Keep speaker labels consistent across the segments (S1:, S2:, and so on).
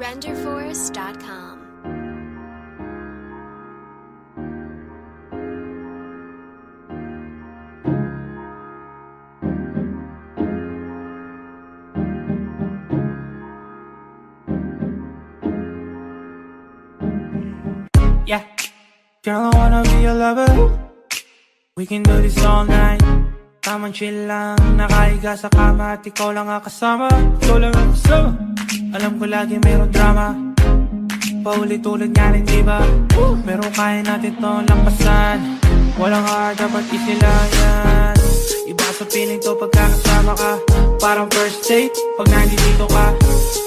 S1: RenderForce.com.
S2: Yeah, girl, I wanna be your lover. We can do this all night. Tamang chill lang, nakahiga sa kama at ikaw lang ang kasama. Ikaw lang ang kasama. Alam ko lagi mayroong drama, paulit-ulit nga rin diba? Pero kaya natin to lampasan. Walang hard, dapat easy lang yan. Iba sa feeling to pagkakasama ka. Parang first date, pag nandito ka.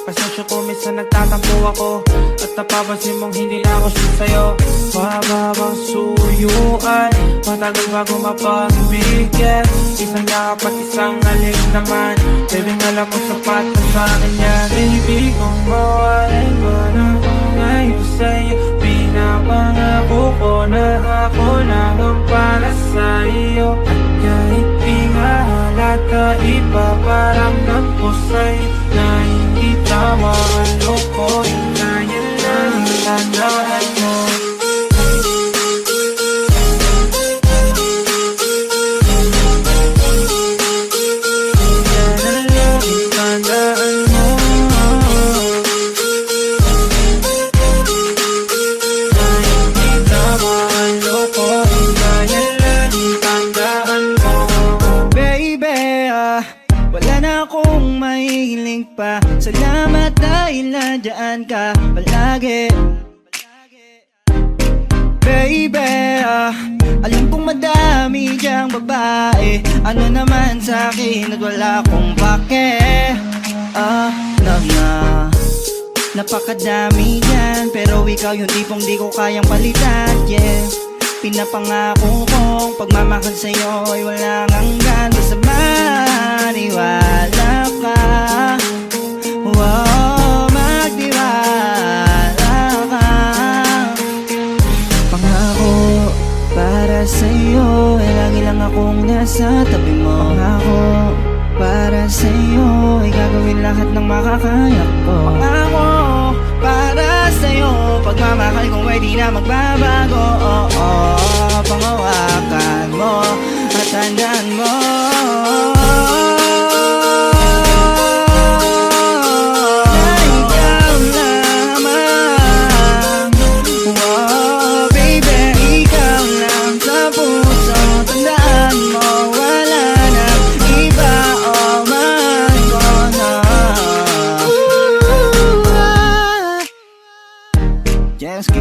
S2: Pasensya ko minsan nagtatampo ako, at napapansin mong hindi na ako sure sa'yo. Mahabang suyuan, matagal bago mapagbigyan. Isang yakap at isang halik naman. Baby, alam mo sapat na sa akin yan. Baby, kung mawalay mo na ako ngayon sa'yo, pinapangako ko na ako lang ang para sa'yo. At kahit di nga halata, ipaparamdam ko sa'yo na hindi tama ang loko. Kaya lang tandaan mo.
S3: Wala na akong mahihiling pa. Salamat dahil nandiyan ka palagi. Baby, alam kong madami diyang babae. Ano naman sa'kin at wala akong pake. Love na napakadami yan, pero ikaw yung tipong di ko kayang palitan, yeah. Pinapangako kong pagmamahal sa'yo ay walang hanggan. Basta maniwala ka, wow, magtiwala ka. Pangako para sa'yo ay lagi lang akong nasa tabi mo. Pangako para sa'yo ay gagawin lahat ng makakaya ko. Pangako para sa'yo, pagmamahal kong ay di na magbabago. Pangawakan mo at tandaan mo. Na ikaw lamang. Wow, baby, ikaw lang sa puso. Tandaan mo, wala nang iba o man ko na. Jenski.